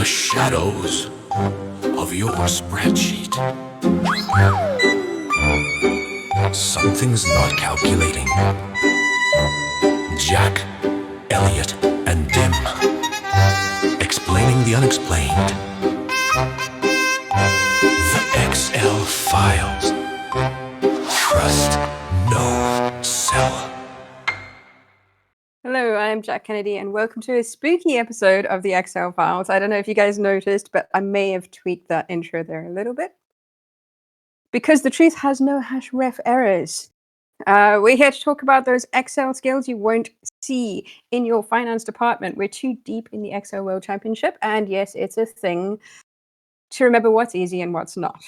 the shadows of your spreadsheet. Something's not calculating. Jack, Elliot, and Dim. Explaining the unexplained. The Excel files. Trust no cell. Hello, I'm Jack Kennedy, and welcome to a spooky episode of the Excel Files. I don't know if you guys noticed, but I may have tweaked that intro there a little bit. Because the truth has no #ref errors. We're here to talk about those Excel skills you won't see in your finance department. We're too deep in the Excel World Championship, and yes, it's a thing to remember what's easy and what's not.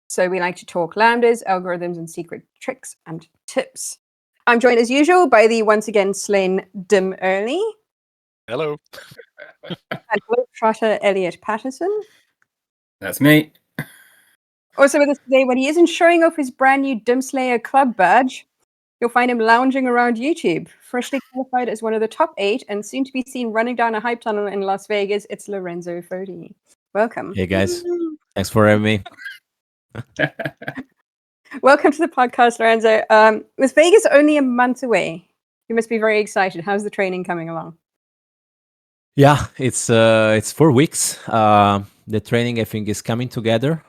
So we like to talk lambdas, algorithms, and secret tricks and tips. I'm joined as usual by the once again slain Dim Early. Hello. And Trotter Elliot Patterson. That's me. Also with us today, when he isn't showing off his brand new Dimslayer club badge, you'll find him lounging around YouTube. Freshly qualified as one of the top 8 and soon to be seen running down a hype tunnel in Las Vegas, it's Lorenzo Foti. Welcome. Hey guys, thanks for having me. Welcome to the podcast, Lorenzo. With Vegas only a month away, you must be very excited. How's the training coming along? Yeah, it's 4 weeks. The training, I think, is coming together.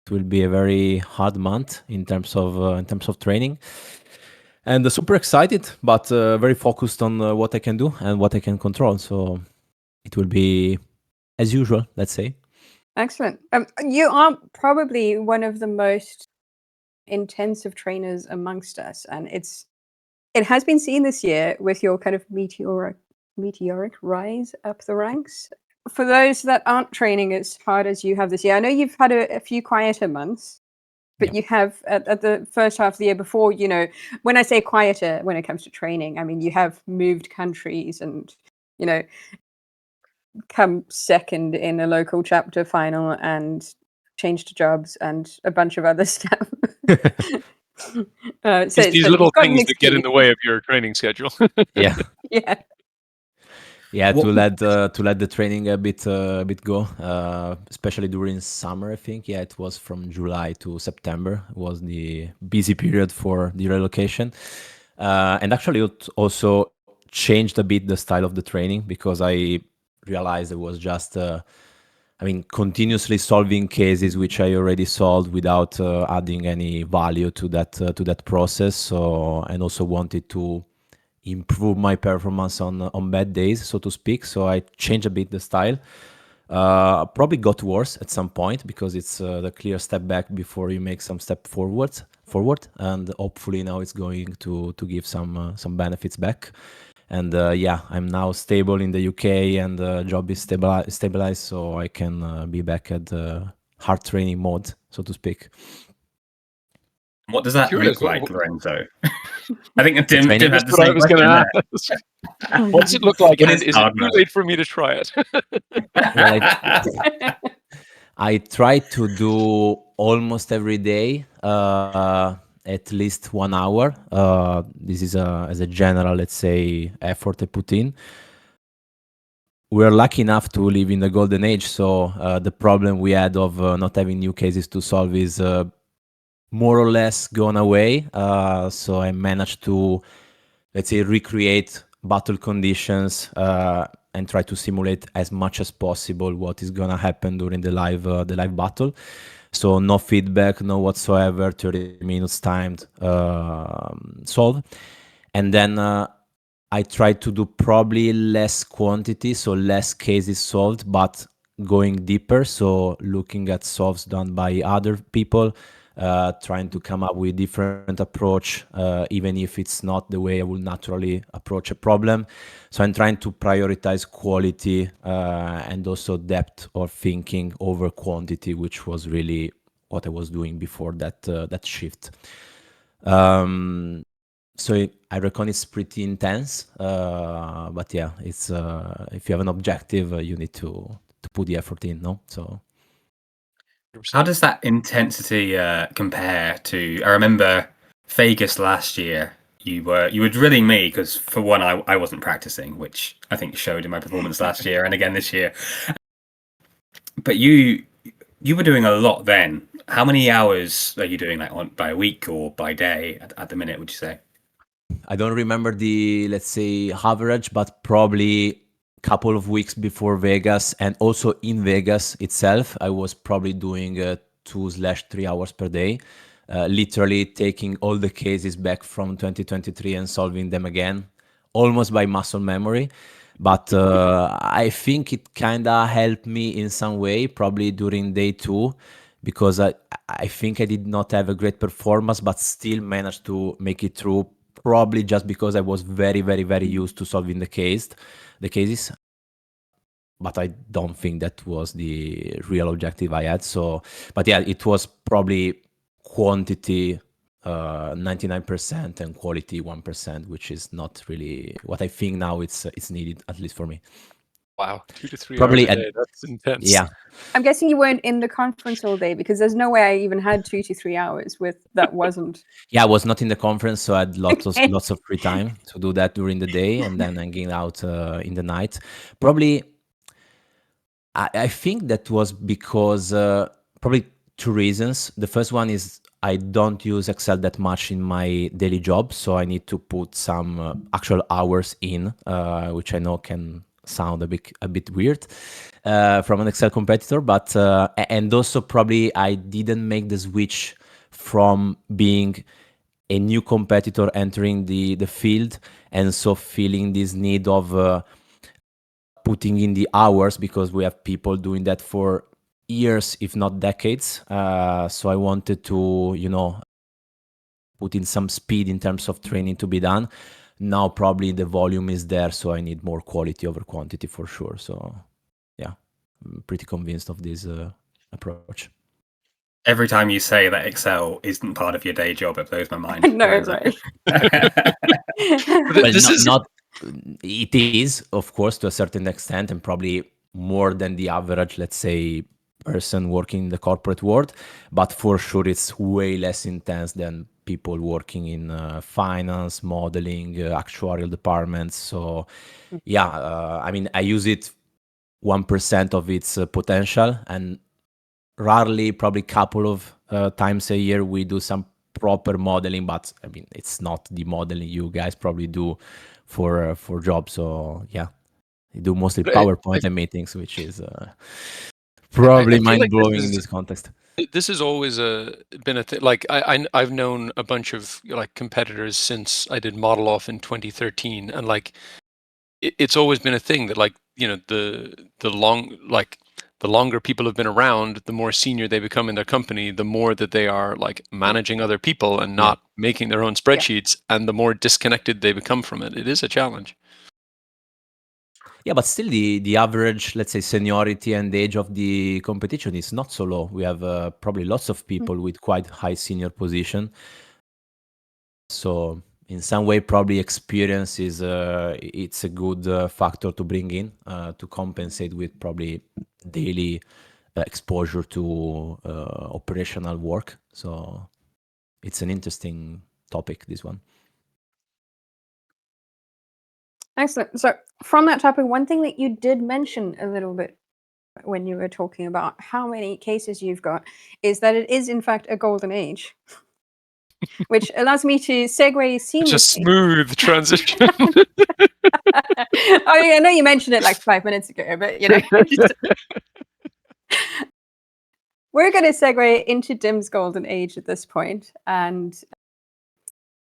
It will be a very hard month in terms of training, and super excited, but very focused on what I can do and what I can control. So it will be as usual, let's say. Excellent. You are probably one of the most intensive trainers amongst us, and it has been seen this year with your kind of meteoric rise up the ranks. For those that aren't training as hard as you have this year, I know you've had a few quieter months, but you have at the first half of the year before, you know, when I say quieter when it comes to training, I mean you have moved countries and, you know, come second in a local chapter final and changed jobs and a bunch of other stuff. So these little things that get in the way of your training schedule. Yeah. Yeah. To let the training a bit go, especially during summer. I think it was from July to September was the busy period for the relocation, and actually it also changed a bit the style of the training because I realized it was just continuously solving cases which I already solved without adding any value to that process. So, and also wanted to improve my performance on bad days, so to speak. So I changed a bit the style. Probably got worse at some point because it's the clear step back before you make some step forward, and hopefully now it's going to give some benefits back. And I'm now stable in the UK, and the job is stabilized, so I can be back at the hard training mode, so to speak. What does that look like, Lorenzo? I think Dim had That's the what I same was going to question ask. What does it look like? What And is is it too hard late for me to try it? I try to do almost every day, at least 1 hour. This is as a general, let's say, effort I put in. We're lucky enough to live in the golden age, so the problem we had of not having new cases to solve is more or less gone away. So I managed to, let's say, recreate battle conditions and try to simulate as much as possible what is gonna happen during the live battle. So no feedback, no whatsoever, 30 minutes timed solve. And then I tried to do probably less quantity, so less cases solved, but going deeper. So looking at solves done by other people, trying to come up with different approach, even if it's not the way I would naturally approach a problem. So I'm trying to prioritize quality and also depth of thinking over quantity, which was really what I was doing before that shift. So I reckon it's pretty intense, but yeah, it's if you have an objective, you need to put the effort in, no? So. How does that intensity compare to? I remember Vegas last year. You were drilling me because, for one, I wasn't practicing, which I think showed in my performance last year and again this year. But you were doing a lot then. How many hours are you doing, like by a week or by day at the minute, would you say? I don't remember the, let's say, average, but probably couple of weeks before Vegas, and also in Vegas itself, I was probably doing 2/3 hours per day, literally taking all the cases back from 2023 and solving them again, almost by muscle memory. But I think it kind of helped me in some way, probably during day 2, because I think I did not have a great performance, but still managed to make it through. Probably just because I was very, very, very used to solving the cases. But I don't think that was the real objective I had. So, but yeah, it was probably quantity 99% and quality 1%, which is not really what I think now it's needed, at least for me. Wow, 2 to 3 Probably hours a day. That's intense. Yeah. I'm guessing you weren't in the conference all day, because there's no way I even had 2 to 3 hours with that wasn't. Yeah, I was not in the conference, so I had lots Okay. of free time to do that during the day, and then hanging out in the night. Probably, I think that was because probably 2 reasons. The first one is I don't use Excel that much in my daily job, so I need to put some actual hours in, which I know can sound a bit weird from an Excel competitor, but and also probably I didn't make the switch from being a new competitor entering the field, and so feeling this need of putting in the hours, because we have people doing that for years, if not decades. So I wanted to, put in some speed in terms of training to be done. Now probably the volume is there, so I need more quality over quantity for sure. So yeah, I'm pretty convinced of this approach. Every time you say that Excel isn't part of your day job, it blows my mind. No, right. Well, This is it is, of course, to a certain extent, and probably more than the average, let's say, person working in the corporate world. But for sure, it's way less intense than people working in finance, modeling, actuarial departments. So, yeah, I mean, I use it 1% of its potential, and rarely, probably couple of times a year, we do some proper modeling. But I mean, it's not the modeling you guys probably do for jobs. So yeah, I do mostly PowerPoint and meetings, which is probably mind blowing in this context. This has always been a thing. Like I've known a bunch of like competitors since I did Model Off in 2013, and like it's always been a thing that, like, the longer people have been around, the more senior they become in their company, the more that they are like managing other people and not making their own spreadsheets, and the more disconnected they become from it. It is a challenge. Yeah, but still the average, let's say, seniority and age of the competition is not so low. We have probably lots of people with quite high senior position. So in some way, probably experience is it's a good factor to bring in to compensate with probably daily exposure to operational work. So it's an interesting topic, this one. Excellent. So from that topic, one thing that you did mention a little bit when you were talking about how many cases you've got is that it is in fact a golden age, which allows me to segue seamlessly. It's a smooth transition. I know you mentioned it like 5 minutes ago, but we're going to segue into Dim's golden age at this point, and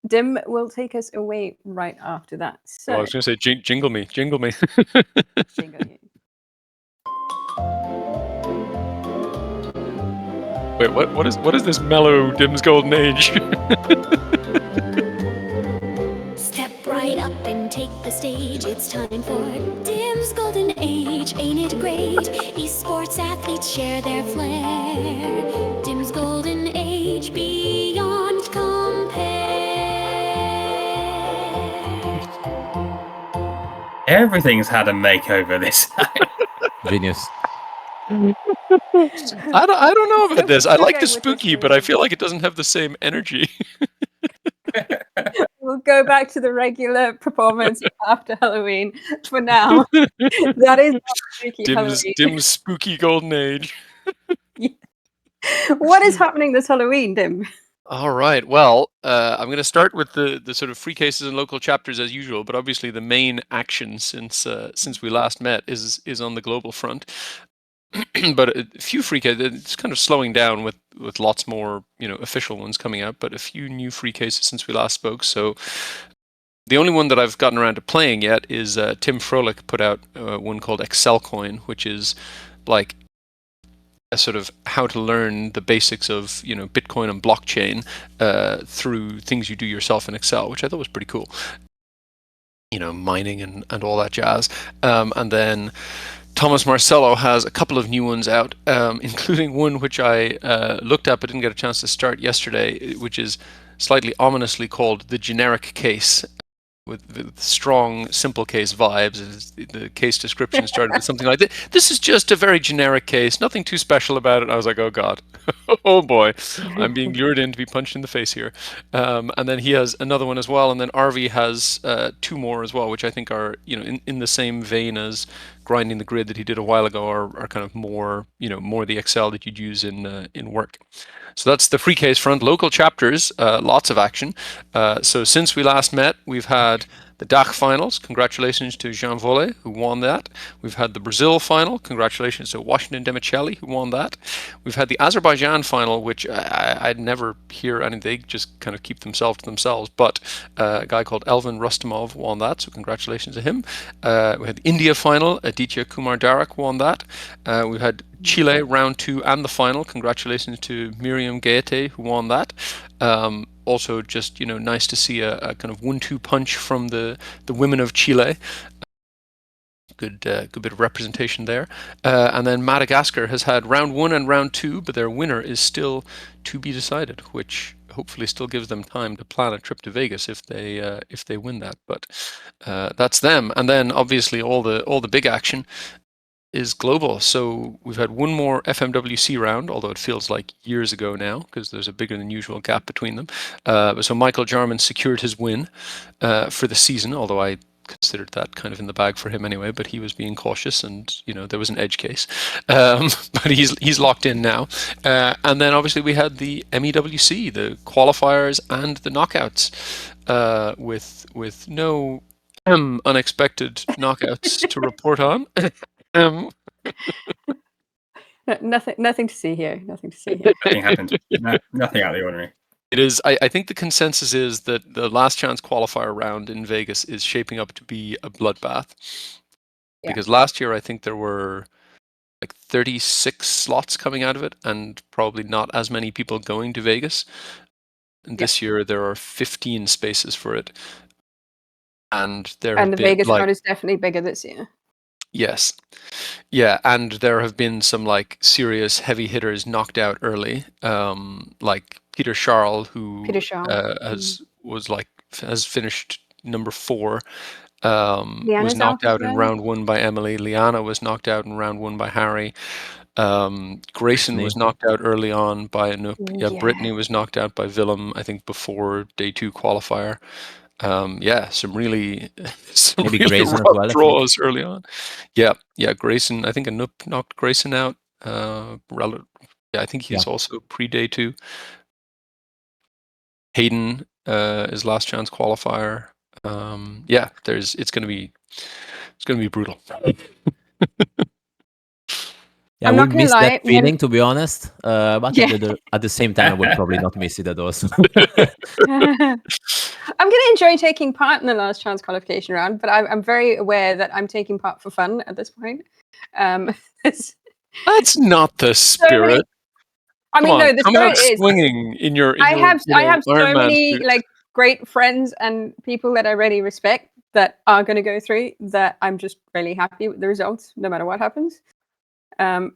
Dim will take us away right after that. So Well, I was going to say, jingle me. jingle you. Wait, what is this mellow Dim's golden age? Step right up and take the stage. It's time for Dim's golden age. Ain't it great? Esports athletes share their flair. Dim's golden age beyond compare. Everything's had a makeover this time. Genius. I don't know about this. I like the Struggling with this spooky, but I feel like it doesn't have the same energy. We'll we'll go back to the regular performance after Halloween for now. That is not spooky Halloween. Dim's spooky golden age. What is happening this Halloween, Dim? All right. Well, I'm going to start with the sort of free cases and local chapters as usual, but obviously the main action since we last met is on the global front. But a few free cases. It's kind of slowing down with lots more official ones coming out, but a few new free cases since we last spoke. So the only one that I've gotten around to playing yet is Tim Froelich put out one called Excel Coin, which is like a sort of how to learn the basics of Bitcoin and blockchain through things you do yourself in Excel, which I thought was pretty cool. Mining and all that jazz. And then Thomas Marcello has a couple of new ones out, including one which I looked at but didn't get a chance to start yesterday, which is slightly ominously called The Generic Case, with strong simple case vibes. The case description started with something like this is just a very generic case, nothing too special about it. I was like, oh god, oh boy, I'm being lured in to be punched in the face here. And then he has another one as well, and then Arvi has two more as well, which I think are in the same vein as Grinding the Grid that he did a while ago, are kind of more more the Excel that you'd use in work. So that's the free case front. Local chapters, lots of action. So since we last met, we've had the DACH finals. Congratulations to Jean Volley, who won that. We've had the Brazil final. Congratulations to Washington Demicelli, who won that. We've had the Azerbaijan final, which I'd never hear anything. They just kind of keep themselves to themselves. But a guy called Elvin Rustamov won that, so congratulations to him. We had the India final. Aditya Kumar Darak won that. We had Chile round 2 and the final. Congratulations to Miriam Gaete, who won that. Also, just nice to see a kind of 1-2 punch from the women of Chile. Good bit of representation there. And then Madagascar has had round 1 and round 2, but their winner is still to be decided, which hopefully still gives them time to plan a trip to Vegas if they win that. But that's them. And then obviously all the big action is global. So we've had one more FMWC round, although it feels like years ago now because there's a bigger than usual gap between them. So Michael Jarman secured his win for the season, although I considered that kind of in the bag for him anyway, but he was being cautious and there was an edge case. But he's locked in now. And then obviously we had the MEWC, the qualifiers and the knockouts with no unexpected knockouts to report on. Nothing to see here. Nothing to see here. Nothing happened. Nothing out of the ordinary. It is. I think the consensus is that the last chance qualifier round in Vegas is shaping up to be a bloodbath. Yeah. Because last year I think there were like 36 slots coming out of it, and probably not as many people going to Vegas. And this year there are 15 spaces for it, and the Vegas crowd is definitely bigger this year. Yes. Yeah, and there have been some like serious heavy hitters knocked out early, like Peter Charles, who has finished number 4. Was knocked out in round 1 by Emily. Liana was knocked out in round 1 by Harry. Grayson was knocked out early on by Anoop. Yeah, Brittany was knocked out by Willem, I think before day 2 qualifier. Some really rough draws early on. Yeah, Grayson. I think Anoop knocked Grayson out. I think he's also pre-day 2. Hayden is last chance qualifier. It's gonna be brutal. Yeah, I would miss that feeling, to be honest. But at the same time, I would probably not miss it at all. So. I'm going to enjoy taking part in the last chance qualification round, but I'm very aware that I'm taking part for fun at this point. That's not the spirit. The spirit is swinging in your. I have so many like great friends and people that I really respect that are going to go through. That I'm just really happy with the results, no matter what happens.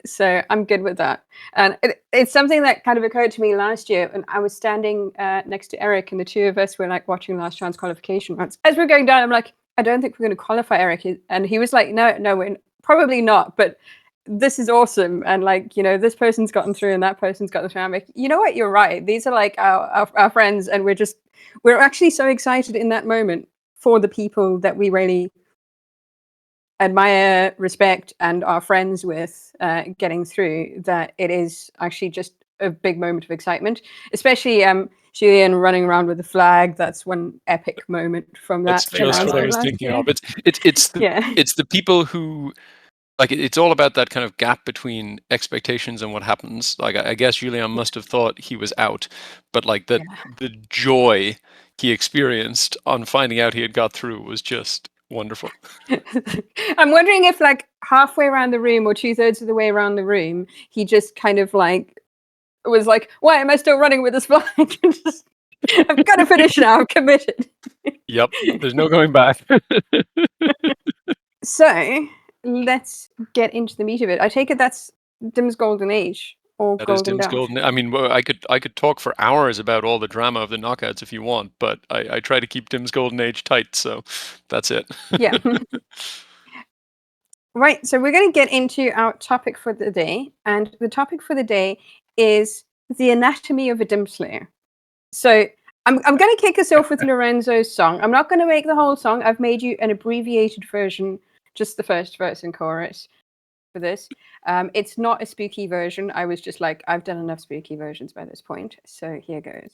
So I'm good with that. And it's something that kind of occurred to me last year when I was standing next to Eric, and the two of us were like watching last chance qualification rounds. As we're going down, I'm like, I don't think we're going to qualify, Eric. And he was like, no, we're probably not, but this is awesome. And like, this person's gotten through and that person's gotten through. I'm like, you know what? You're right. These are like our friends, and we're just we're actually so excited in that moment for the people that we really admire, respect, and are friends with getting through, that it is actually just a big moment of excitement, especially Julian running around with the flag. That's one epic moment from That's that just what I announcement was last thinking year. of. It's Yeah. the people who like it's all about that kind of gap between expectations and what happens. Like I guess Julian must have thought he was out, but like the joy he experienced on finding out he had got through was just wonderful. I'm wondering if like halfway around the room or 2/3 of the way around the room, he just kind of like was like, why am I still running with this flag? I've got to finish now. I'm committed. Yep, there's no going back. So let's get into the meat of it. I take it that's Dim's golden age or That is golden Dim's dash. golden. I mean, I could talk for hours about all the drama of the knockouts if you want, but I try to keep Dim's golden age tight, so that's it. Yeah. Right. So we're going to get into our topic for the day, and the topic for the day is the anatomy of a Dimslayer. So I'm going to kick us off with Lorenzo's song. I'm not going to make the whole song. I've made you an abbreviated version, just the first verse and chorus for this. It's not a spooky version. I was just like, I've done enough spooky versions by this point. So here goes.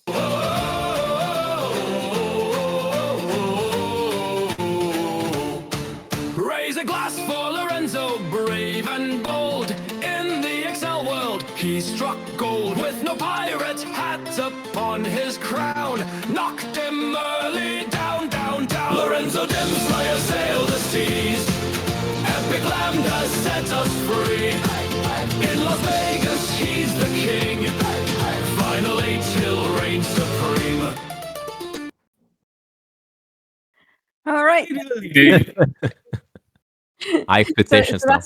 Raise a glass for Lorenzo, brave and bold. In the Excel world, he struck gold with no pirate hat upon his crown. Knocked him early down, down, down. Lorenzo Dimslayer sailed the seas. Epic Lambda set us free. In Las Vegas, he's the king. Final 8 he'll reign supreme. All right. High expectations now.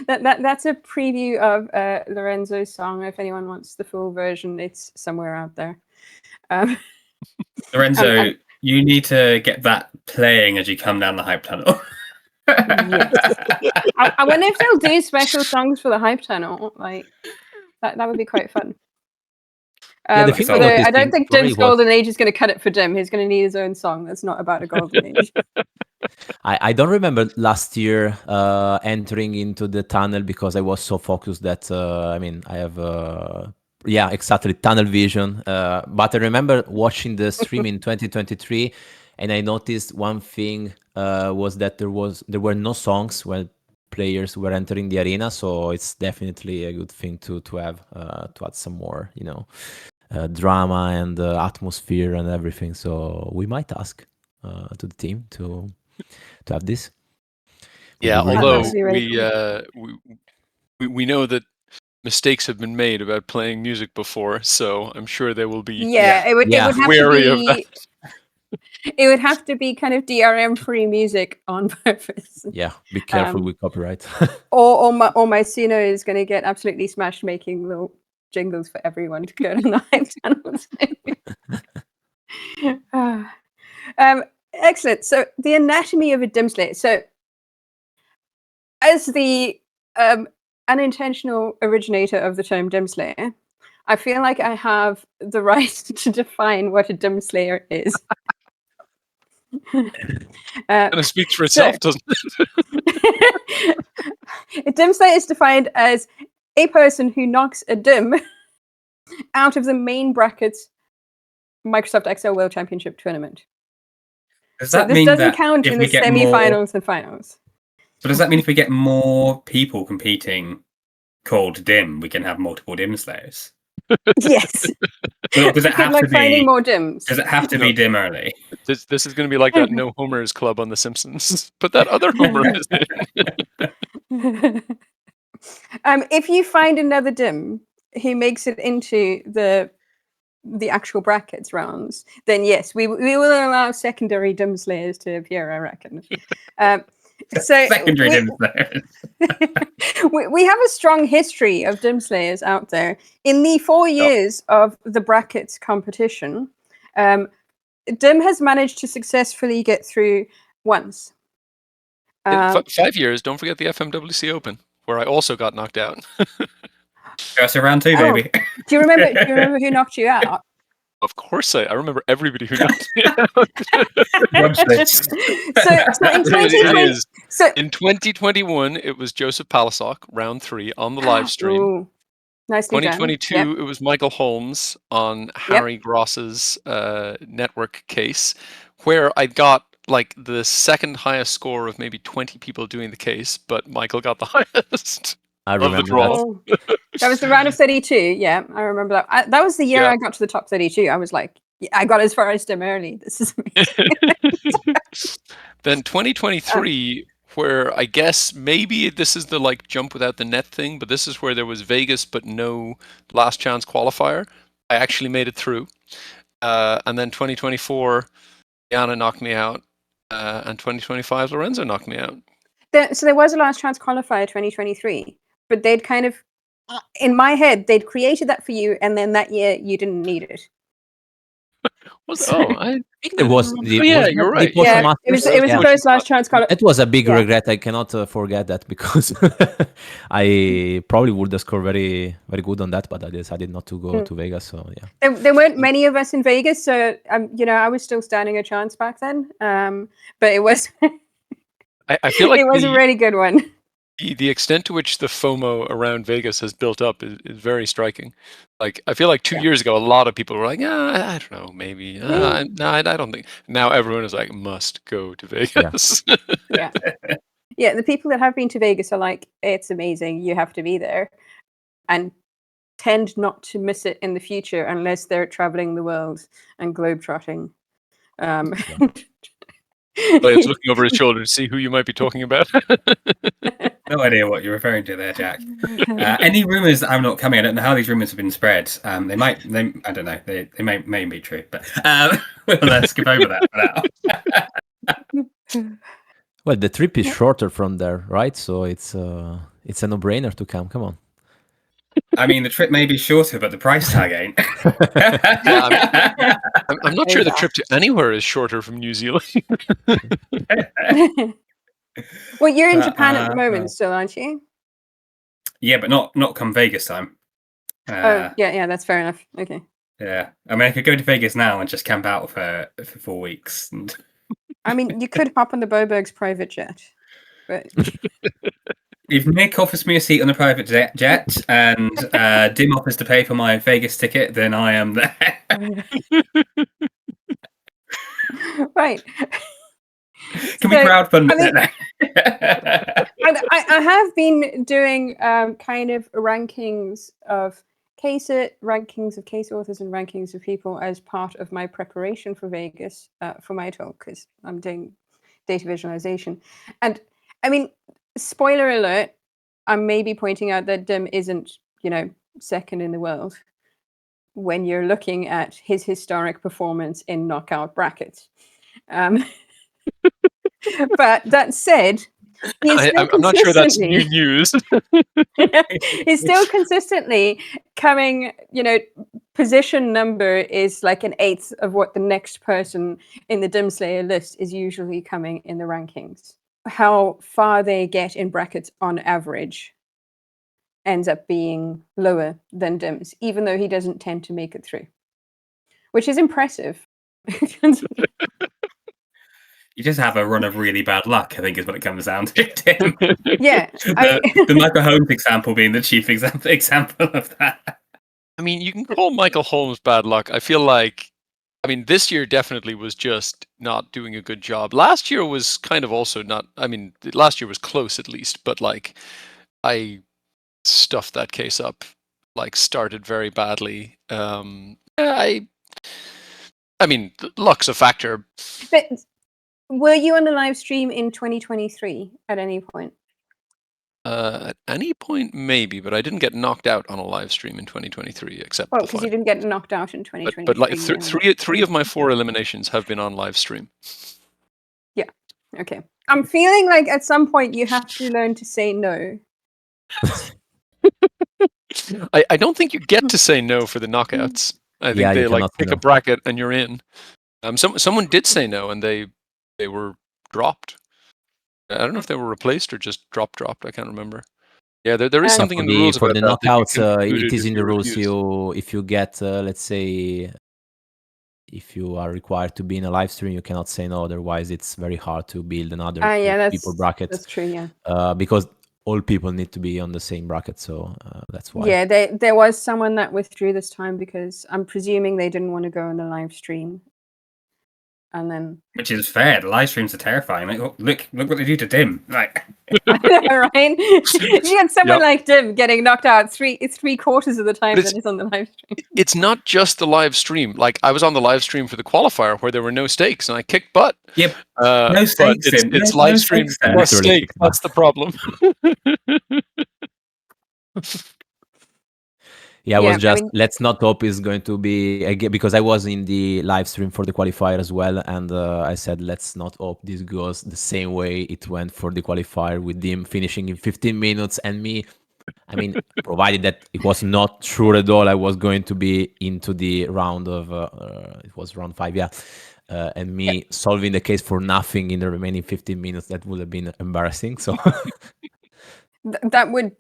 That's a preview of Lorenzo's song. If anyone wants the full version, it's somewhere out there. Lorenzo, you need to get that playing as you come down the hype tunnel. Yes. I wonder if they'll do special songs for the hype tunnel. Like that would be quite fun. The thing Although about this I don't thing think for me Dim's was- golden age is going to cut it for Dim. He's going to need his own song that's not about a golden age. I don't remember last year entering into the tunnel because I was so focused that I have exactly tunnel vision. But I remember watching the stream in 2023, and I noticed one thing was that there were no songs when players were entering the arena. So it's definitely a good thing to have to add some more, drama and atmosphere and everything. So we might ask to the team to have this. Yeah, Really although nice. we know that mistakes have been made about playing music before, so I'm sure there will be It would have wary to of that. be. It would have to be kind of DRM free music on purpose. Yeah, be careful with copyright. or my Suno is going to get absolutely smashed making little jingles for everyone to go to the hype channels. Excellent. So the anatomy of a Dimslayer. So as the unintentional originator of the term Dimslayer, I feel like I have the right to define what a Dimslayer is. Kind of speaks for itself, doesn't it? A Dimslayer is defined as a person who knocks a Dim out of the main brackets Microsoft Excel World Championship tournament. Does So that this mean doesn't that count if in we the get semi-finals and finals. So does that mean if we get more people competing called Dim, we can have multiple Dim Slayers? Yes. Does it have to be finding more Dims? Does it have to be Dim early? This is going to be like that No Homers Club on The Simpsons. Put that other Homer is in. If you find another Dim who makes it into the actual brackets rounds, then yes, we will allow secondary Dim Slayers to appear, I reckon. So Secondary Dim Slayers. we have a strong history of Dim Slayers out there. In the 4 years of the brackets competition, Dim has managed to successfully get through once. 5 years, don't forget the FMWC Open, where I also got knocked out. Go to round 2, baby. Do you remember who knocked you out? Of course I remember everybody who knocked me out. Watch this. So in It 2020, is. so In 2021, it was Joseph Palasock, round 3 on the live stream. ooh, nicely done. 2022, Yep. it was Michael Holmes on Harry Gross's network case, where I got like the second highest score of maybe 20 people doing the case, but Michael got the highest I of the remember draw. Oh, that was the round of 32. Yeah, I remember that. That was the year Yeah. I got to the top 32. I was like, yeah, I got as far as Dim early. This is amazing. Then 2023, where I guess maybe this is the like jump without the net thing, but this is where there was Vegas but no last chance qualifier. I actually made it through. And then 2024, Diana knocked me out. And 2025, Lorenzo knocked me out. So there was a last chance qualifier 2023, but they'd kind of, in my head, they'd created that for you, and then that year you didn't need it. I think there was the, yeah, was that you're the right. Potion Yeah, it was Masters? the first last chance qualifier. It was a big Yeah. regret. I cannot forget that because I probably would have scored very, very good on that, but I decided not to go to Vegas. So yeah, There weren't many of us in Vegas, so I was still standing a chance back then. But it was I feel like it was a really good one. the extent to which the FOMO around Vegas has built up is very striking. Like, I feel like 2 years ago, a lot of people were like, I don't know, maybe. No, I don't think. Now everyone is like, must go to Vegas. Yeah. Yeah, the people that have been to Vegas are like, it's amazing, you have to be there. And tend not to miss it in the future unless they're traveling the world and globetrotting. It's looking over his shoulder to see who you might be talking about. No idea what you're referring to there, Jack. Any rumors that I'm not coming? I don't know how these rumors have been spread. I don't know. They may be true, but let's skip over that for now. well, the trip is shorter from there, right? So it's a no-brainer to come. Come on. I mean, the trip may be shorter, but the price tag ain't. Yeah, I'm not sure the trip to anywhere is shorter from New Zealand. Well, you're in Japan at the moment still, aren't you? Yeah, but not come Vegas time. Yeah, that's fair enough. Okay. Yeah, I mean, I could go to Vegas now and just camp out for 4 weeks. And... I mean, you could hop on the Boberg's private jet, but if Nick offers me a seat on the private jet and Dim offers to pay for my Vegas ticket, then I am there. right. Can we crowdfund it? I have been doing kind of rankings of case authors and rankings of people as part of my preparation for Vegas for my talk, because I'm doing data visualization. And I mean, spoiler alert, I may be pointing out that Dim isn't, second in the world when you're looking at his historic performance in knockout brackets. But that said, I'm not sure that's new news. He's still consistently coming, position number is like an eighth of what the next person in the Dimslayer list is usually coming in the rankings. How far they get in brackets on average ends up being lower than Dim's, even though he doesn't tend to make it through, which is impressive. You just have a run of really bad luck, I think, is what it comes down to, Tim. Yeah. The Michael Holmes example being the chief example of that. I mean, you can call Michael Holmes bad luck. I feel like, this year definitely was just not doing a good job. Last year was kind of also not, last year was close at least, but like, I stuffed that case up, like started very badly. Luck's a factor. But were you on the live stream in 2023 at any point? At any point, maybe, but I didn't get knocked out on a live stream in 2023, except because you didn't get knocked out in 2023. But like three of my 4 eliminations have been on live stream. Yeah. Okay. I'm feeling like at some point you have to learn to say no. I don't think you get to say no for the knockouts. I think they like pick a bracket and you're in. Someone did say no and they were dropped. I don't know if they were replaced or just dropped. I can't remember. Yeah, there is something in the rules for about the knockouts. that It is in the rules. If you get, let's say, if you are required to be in a live stream, you cannot say no. Otherwise, it's very hard to build another Yeah, people bracket. that's true. Yeah. Because all people need to be on the same bracket, so that's why. Yeah, there was someone that withdrew this time because I'm presuming they didn't want to go on the live stream. And then, which is fair. The live streams are terrifying. Like, oh, look what they do to Dim. Like, I know, right? You get someone like Dim getting knocked out three quarters of the time that he's on the live stream. It's not just the live stream. Like, I was on the live stream for the qualifier where there were no stakes and I kicked butt. Yep. No stakes. It's live stream plus stake. That's the problem. Yeah, I was just, let's not hope it's going to be again, because I was in the live stream for the qualifier as well, and I said, let's not hope this goes the same way it went for the qualifier, with Dim finishing in 15 minutes and me. I mean, provided that it was not sure at all I was going to be into the round of, it was round 5, yeah. And me solving the case for nothing in the remaining 15 minutes, that would have been embarrassing. So that would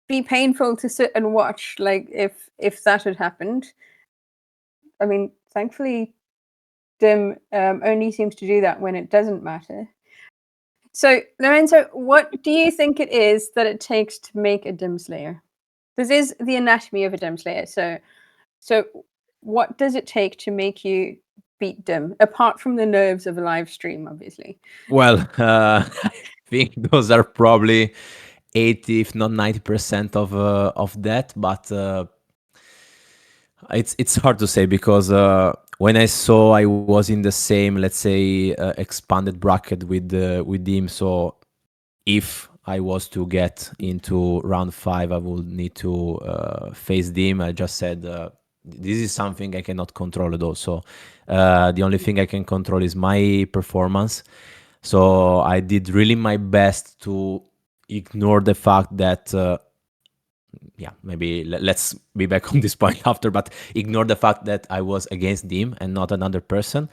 be painful to sit and watch, like, if that had happened. I mean, thankfully, Dim only seems to do that when it doesn't matter. So, Lorenzo, what do you think it is that it takes to make a Dimslayer? This is the anatomy of a Dimslayer. So what does it take to make you beat Dim, apart from the nerves of a live stream, obviously? Well, I think those are probably 80, if not 90% of that, but it's hard to say, because when I saw I was in the same, let's say, expanded bracket with him, so if I was to get into round 5, I would need to face him. I just said, this is something I cannot control at all. So the only thing I can control is my performance. So I did really my best to ignore the fact that, maybe let's be back on this point after, but ignore the fact that I was against him and not another person.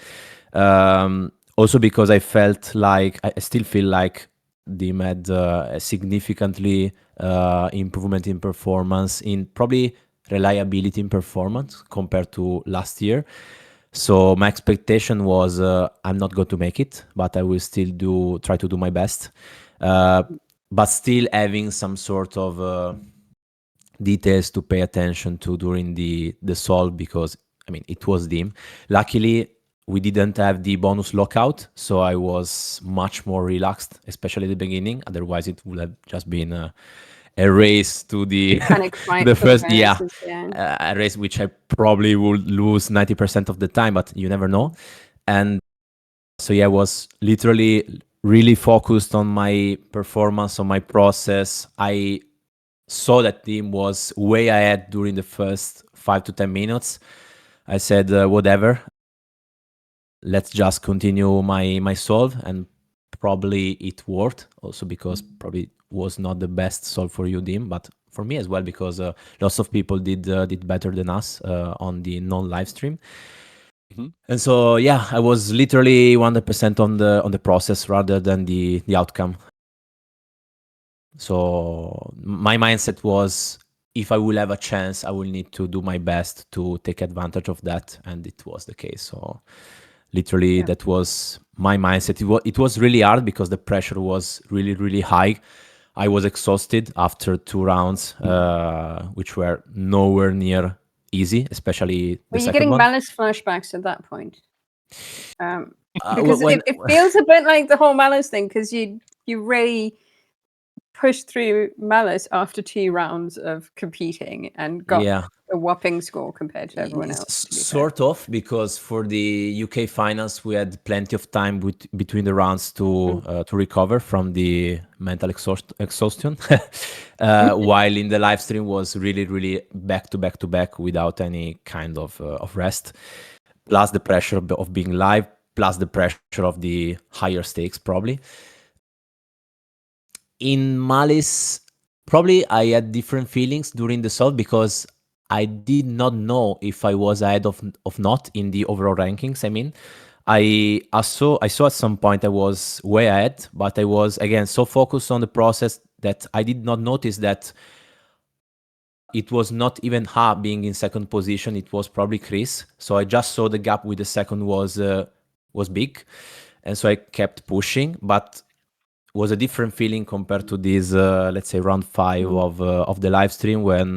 Also because I felt like, I still feel like Dim had a significantly improvement in performance, in probably reliability in performance compared to last year. So my expectation was I'm not going to make it, but I will still try to do my best. But still having some sort of details to pay attention to during the solve, because I mean it was Dim. Luckily, we didn't have the bonus lockout, so I was much more relaxed, especially at the beginning. Otherwise, it would have just been a race to the the first, a race which I probably would lose 90% of the time, but you never know. And so I was literally really focused on my performance, on my process. I saw that Dim was way ahead during the first 5 to 10 minutes. I said, whatever, let's just continue my solve, and probably it worked also, because probably was not the best solve for you, Dim, but for me as well, because lots of people did better than us on the non-live stream. And so I was literally 100% on the process rather than the outcome. So my mindset was, if I will have a chance, I will need to do my best to take advantage of that, and it was the case. So literally, that was my mindset. It was really hard because the pressure was really, really high. I was exhausted after 2 rounds, which were nowhere near easy, especially the second one. Were you getting malice flashbacks at that point? Because it feels a bit like the whole malice thing, because you really pushed through malice after 2 rounds of competing and got a whopping score compared to everyone else. Sort of, because for the UK finals, we had plenty of time between the rounds to recover from the mental exhaustion, while in the live stream was really, really back to back to back without any kind of rest, plus the pressure of being live, plus the pressure of the higher stakes probably. In Malice, probably I had different feelings during the solve, because I did not know if I was ahead of not in the overall rankings. I mean, I saw at some point I was way ahead, but I was again so focused on the process that I did not notice that it was not even Ha being in second position. It was probably Chris. So I just saw the gap with the second was big, and so I kept pushing. But was a different feeling compared to this, let's say, round 5 of the live stream when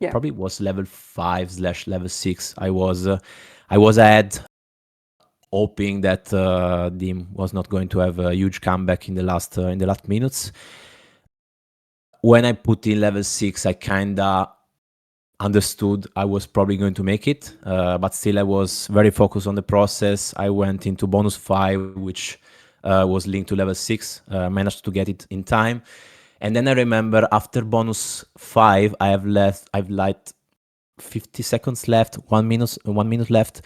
probably was level 5/level 6. I was ahead, hoping that Dim was not going to have a huge comeback in the last minutes. When I put in level 6, I kinda understood I was probably going to make it, but still I was very focused on the process. I went into bonus 5, which was linked to level 6, managed to get it in time. And then I remember after bonus 5, I've like 50 seconds left, 1 minute left,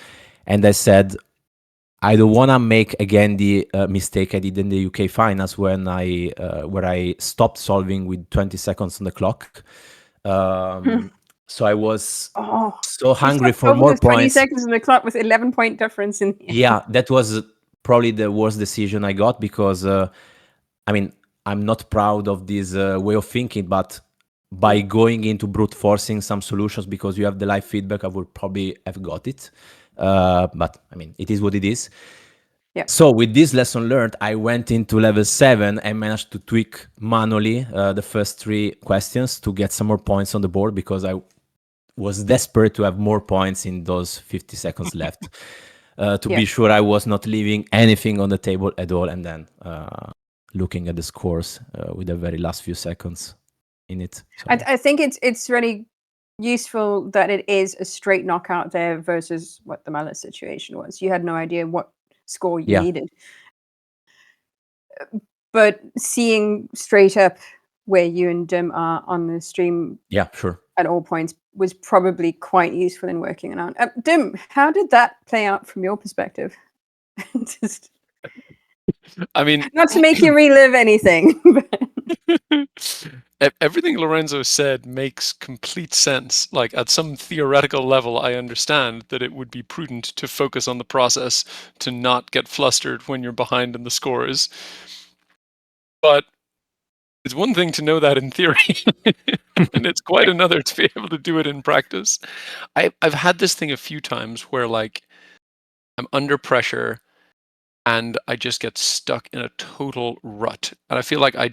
and I said, I don't want to make again the mistake I did in the UK finals when where I stopped solving with 20 seconds on the clock. So I was so hungry for more 20 points. seconds on the clock with 11-point difference in the end. Yeah, that was probably the worst decision I got because, I mean, I'm not proud of this way of thinking, but by going into brute forcing some solutions because you have the live feedback, I would probably have got it. But I mean, it is what it is. Yeah. So with this lesson learned, I went into level 7 and managed to tweak manually the first 3 questions to get some more points on the board because I was desperate to have more points in those 50 seconds left to be sure I was not leaving anything on the table at all, and then looking at the scores with the very last few seconds in it. So. I think it's really useful that it is a straight knockout there versus what the Malice situation was. You had no idea what score you needed. But seeing straight up where you and Dim are on the stream at all points was probably quite useful in working it out. Dim, how did that play out from your perspective? Just, I mean, not to make you relive anything. everything Lorenzo said makes complete sense. Like at some theoretical level, I understand that it would be prudent to focus on the process, to not get flustered when you're behind in the scores. But it's one thing to know that in theory, and it's quite another to be able to do it in practice. I've had this thing a few times where like I'm under pressure and I just get stuck in a total rut. And I feel like I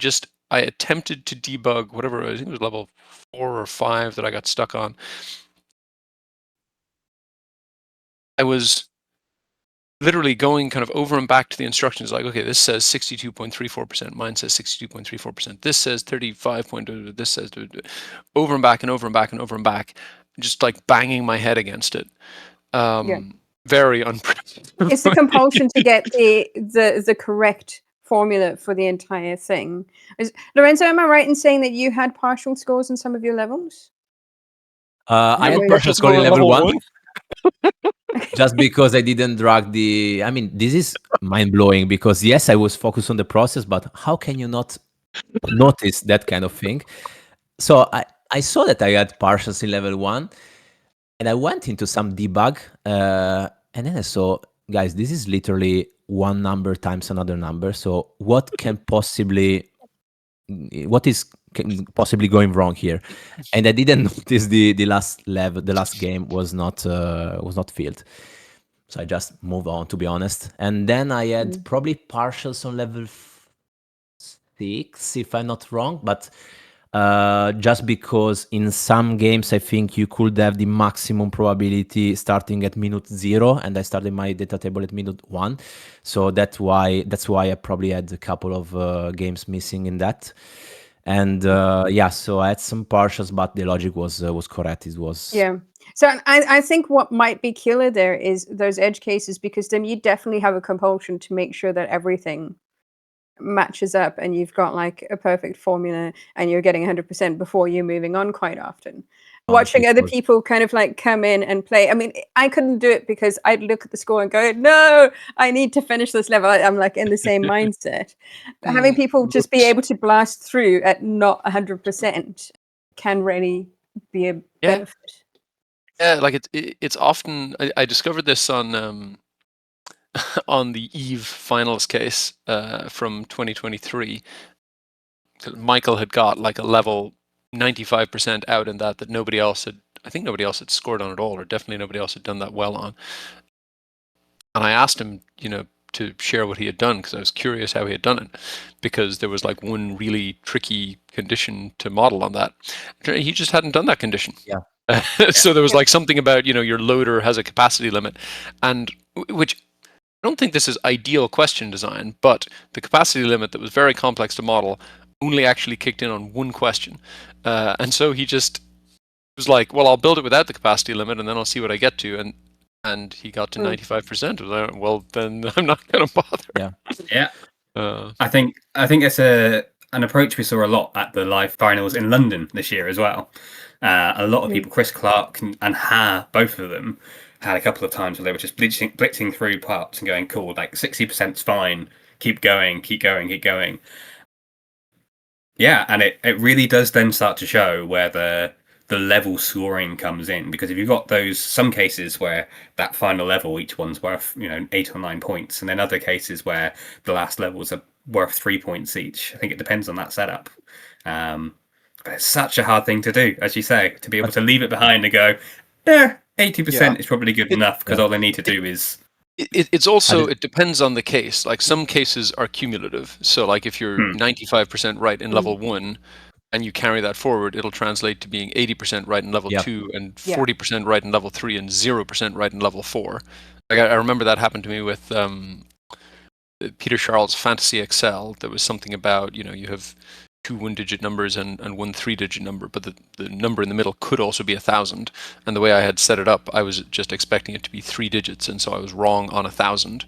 attempted to debug whatever, I think it was level 4 or 5 that I got stuck on. I was literally going kind of over and back to the instructions like, okay, this says 62.34%, mine says 62.34%, this says 35. This says over and back and over and back and over and back, just like banging my head against it. Very unpredictable. It's the compulsion to get the correct formula for the entire thing. Lorenzo, am I right in saying that you had partial scores in some of your levels? I had partial score in level 1. Just because I didn't drag I mean, this is mind-blowing because yes, I was focused on the process, but how can you not notice that kind of thing? So I saw that I had partials in level 1 and I went into some debug and then I saw, guys, this is literally one number times another number. So what is possibly going wrong here? And I didn't notice the last level, the last game was not filled. So I just moved on, to be honest. And then I had probably partials on level 6, if I'm not wrong. But just because in some games, I think you could have the maximum probability starting at minute 0. And I started my data table at minute 1. So that's why I probably had a couple of games missing in that. And so I had some partials, but the logic was correct. It was So I think what might be killer there is those edge cases, because then you definitely have a compulsion to make sure that everything matches up and you've got like a perfect formula and you're getting 100% before you're moving on quite often. Watching other people kind of like come in and play. I mean, I couldn't do it because I'd look at the score and go, no, I need to finish this level. I'm like in the same mindset. Having people just be able to blast through at not 100% can really be a benefit. Yeah, like it's often I discovered this on on the Eve finals case from 2023. Michael had got like a level 95% out in that nobody else had. I think nobody else had scored on at all, or definitely nobody else had done that well on. And I asked him, to share what he had done because I was curious how he had done it, because there was like one really tricky condition to model on that. He just hadn't done that condition. Yeah. So there was like something about, your loader has a capacity limit, and which I don't think this is ideal question design, but the capacity limit that was very complex to model only actually kicked in on one question. And so he just was like, well, I'll build it without the capacity limit and then I'll see what I get to. And he got to 95%. I was like, well, then I'm not going to bother. Yeah. I think it's an approach we saw a lot at the live finals in London this year as well. A lot of people, Chris Clark and Ha, both of them, had a couple of times where they were just blitzing through parts and going, cool, like 60%'s fine, keep going. Yeah, and it really does then start to show where the level scoring comes in, because if you've got some cases where that final level, each one's worth 8 or 9 points, and then other cases where the last levels are worth 3 points each. I think it depends on that setup. But it's such a hard thing to do, as you say, to be able to leave it behind and go, 80% is probably good enough, because all they need to do is. It's also, it depends on the case. Like some cases are cumulative. So like if you're 95% right in level 1 and you carry that forward, it'll translate to being 80% right in level 2 and 40% right in level 3 and 0% right in level 4. Like I remember that happened to me with Peter Charles' Fantasy Excel. There was something about, you have 2 one-digit numbers and 1 3-digit number, but the number in the middle could also be 1,000. And the way I had set it up, I was just expecting it to be 3 digits, and so I was wrong on 1,000.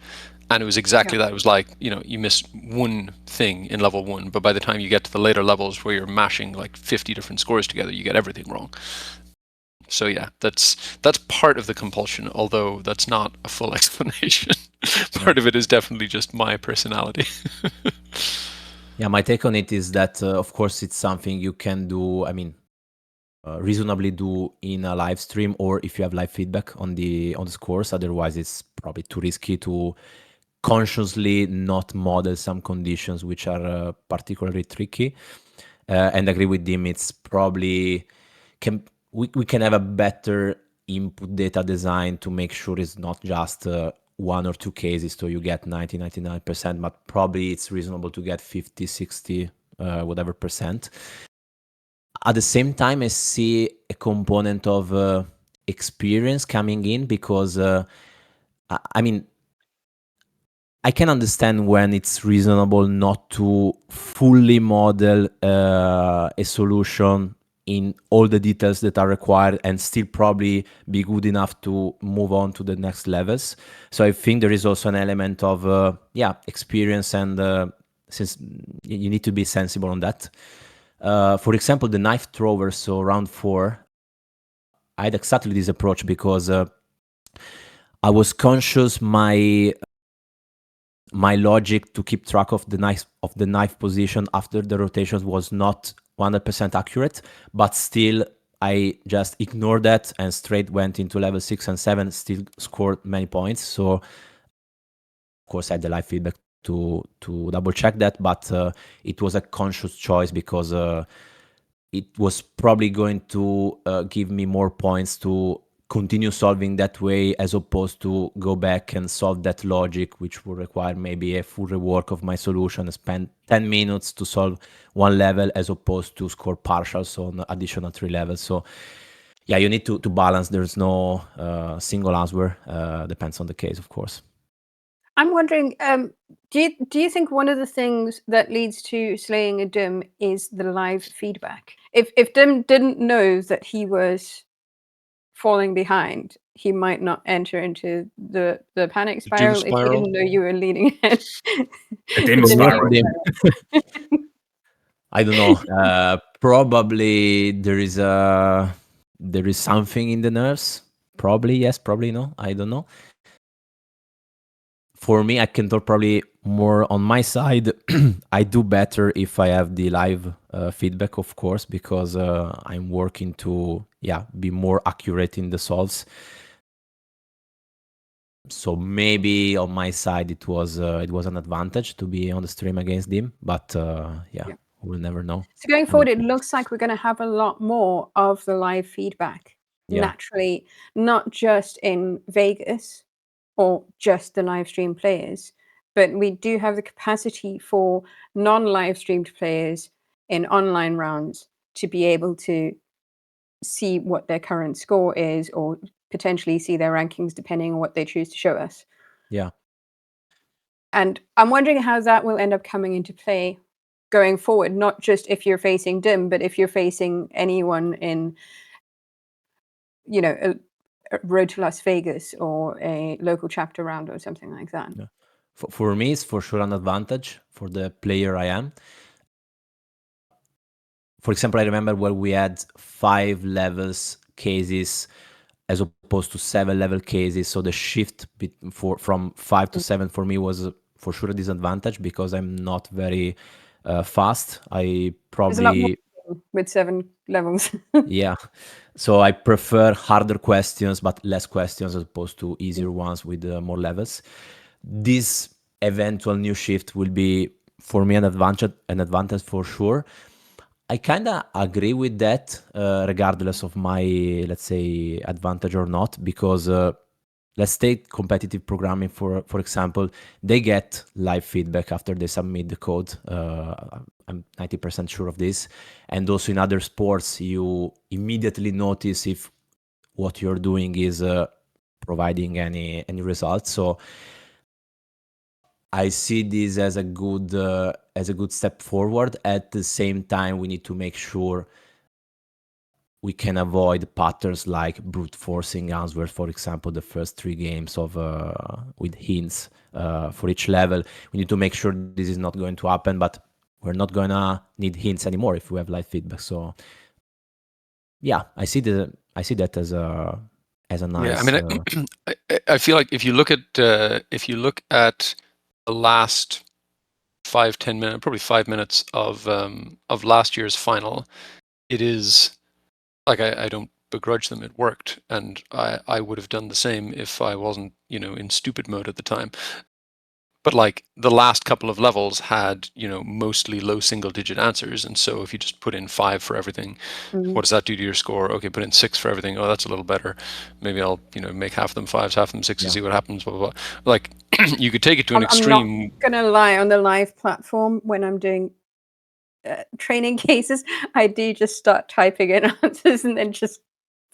And it was exactly that. It was like, you miss one thing in level 1, but by the time you get to the later levels where you're mashing like 50 different scores together, you get everything wrong. So yeah, that's part of the compulsion, although that's not a full explanation. Part of it is definitely just my personality. Yeah, my take on it is that, of course, it's something you can do, reasonably do in a live stream, or if you have live feedback on the scores. Otherwise, it's probably too risky to consciously not model some conditions which are particularly tricky. And agree with Dim, it's probably we can have a better input data design to make sure it's not just 1 or 2 cases, so you get 99%, but probably it's reasonable to get 50, 60, whatever percent. At the same time, I see a component of experience coming in, because I can understand when it's reasonable not to fully model a solution in all the details that are required and still probably be good enough to move on to the next levels. So I think there is also an element of experience, and since you need to be sensible on that. For example, the knife thrower, so round 4, I had exactly this approach, because I was conscious my logic to keep track of the knife position after the rotations was not 100% accurate, but still I just ignored that and straight went into level 6 and 7, still scored many points. So of course I had the live feedback to double check that, but it was a conscious choice, because it was probably going to give me more points to continue solving that way, as opposed to go back and solve that logic, which would require maybe a full rework of my solution, spend 10 minutes to solve 1 level, as opposed to score partials on additional 3 levels. So yeah, you need to balance. There's no single answer. Depends on the case, of course. I'm wondering, do you think one of the things that leads to slaying a Dim is the live feedback? If Dim didn't know that he was falling behind, he might not enter into the panic spiral. If he didn't know you were leading it. A Dim spiral. I don't know. Probably there is something in the nerves. Probably yes, probably no. I don't know. For me, I can talk probably more on my side. I do better if I have the live feedback, of course, because I'm working to be more accurate in the solves. So maybe on my side it was an advantage to be on the stream against him, but we'll never know. So going And forward, it looks like we're going to have a lot more of the live feedback Yeah. naturally, not just in Vegas or just the live stream players, but we do have the capacity for non-live streamed players in online rounds to be able to see what their current score is, or potentially see their rankings depending on what they choose to show us. Yeah. And I'm wondering how that will end up coming into play going forward, not just if you're facing Dim, but if you're facing anyone in, you know, a Road to Las Vegas or a local chapter round or something like that. Yeah. For me, it's for sure an advantage for the player I am. For example, I remember when we had 5 levels cases as opposed to 7 level cases. So the shift from 5 to 7 for me was for sure a disadvantage because I'm not very fast. I There's a lot more probably, with 7 levels. yeah. So I prefer harder questions, but less questions as opposed to easier ones with more levels. This eventual new shift will be for me an advantage for sure. I kind of agree with that, regardless of my, let's say, advantage or not, because let's take competitive programming for example. They get live feedback after they submit the code. I'm 90% sure of this. And also in other sports, you immediately notice if what you're doing is providing any results. So I see this as a good step forward. At the same time, we need to make sure we can avoid patterns like brute forcing answers. For example, the first 3 games of with hints for each level. We need to make sure this is not going to happen, but we're not gonna need hints anymore if we have live feedback. So yeah, I see that as a nice. Yeah, I mean, I feel like if you look at the last 5-10 minutes, probably 5 minutes of last year's final, it is like I don't begrudge them. It worked, and I would have done the same if I wasn't, in stupid mode at the time. But like the last couple of levels had, mostly low single digit answers, and so if you just put in 5 for everything, what does that do to your score? Okay, put in 6 for everything. Oh, that's a little better. Maybe I'll, make half of them 5s, half of them 6s, Yeah. see what happens. Blah blah blah. Like you could take it to an I'm extreme. not gonna lie, on the live platform when I'm doing training cases, I do just start typing in answers and then just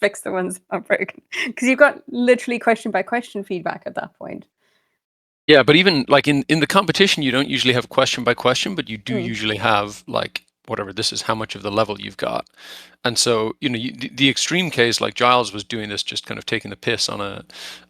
fix the ones that are broken, because you've got literally question by question feedback at that point. Yeah, but even like in the competition, you don't usually have question by question, but you do usually have like whatever, this is how much of the level you've got. And so, the extreme case, like Giles was doing this, just kind of taking the piss on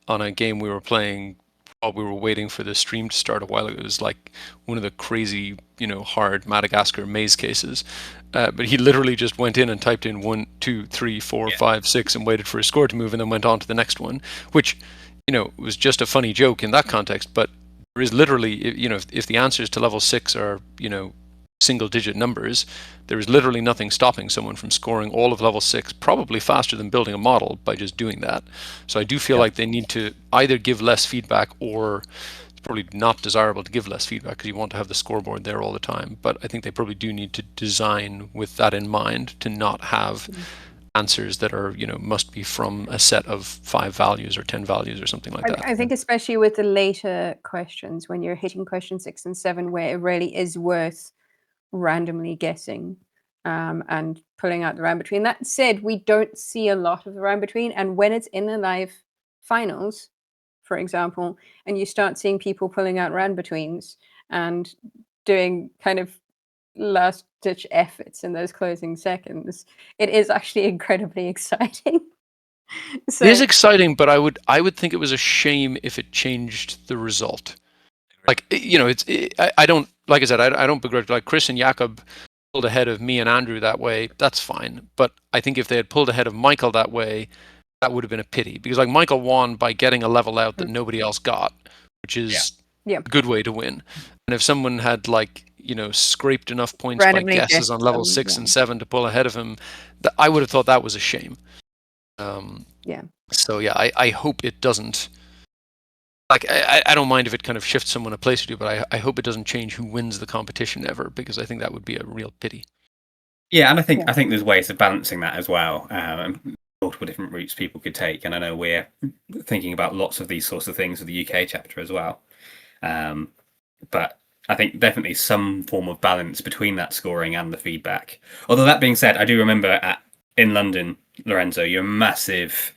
a game we were playing while we were waiting for the stream to start a while ago. It was like one of the crazy, hard Madagascar maze cases. But he literally just went in and typed in 1, 2, 3, 4, 5, 6 and waited for his score to move and then went on to the next one, which, was just a funny joke in that context. But there is literally, if the answers to level 6 are, single digit numbers, there is literally nothing stopping someone from scoring all of level 6 probably faster than building a model by just doing that. So I do feel like they need to either give less feedback, or it's probably not desirable to give less feedback because you want to have the scoreboard there all the time. But I think they probably do need to design with that in mind, to not have answers that are, must be from a set of 5 values or 10 values or something like that. I think especially with the later questions, when you're hitting question 6 and 7, where it really is worth randomly guessing and pulling out the round between. That said, we don't see a lot of the round between, and when it's in the live finals, for example, and you start seeing people pulling out round betweens and doing kind of last ditch efforts in those closing seconds, it is actually incredibly exciting. So It is exciting, but I would think it was a shame if it changed the result. Like, I don't, like I said, I don't begrudge, like Chris and Jakob pulled ahead of me and Andrew that way, that's fine. But I think if they had pulled ahead of Michael that way, that would have been a pity, because like Michael won by getting a level out that nobody else got, which is a good way to win. And if someone had like, scraped enough points randomly by guesses on level 6 and 7 to pull ahead of him, I would have thought that was a shame. So yeah, I hope it doesn't like I don't mind if it kind of shifts someone a place or two, but I hope it doesn't change who wins the competition ever, because I think that would be a real pity. Yeah, and I think there's ways of balancing that as well. Multiple different routes people could take, and I know we're thinking about lots of these sorts of things with the UK chapter as well. But I think definitely some form of balance between that scoring and the feedback. Although that being said, I do remember in London, Lorenzo, your massive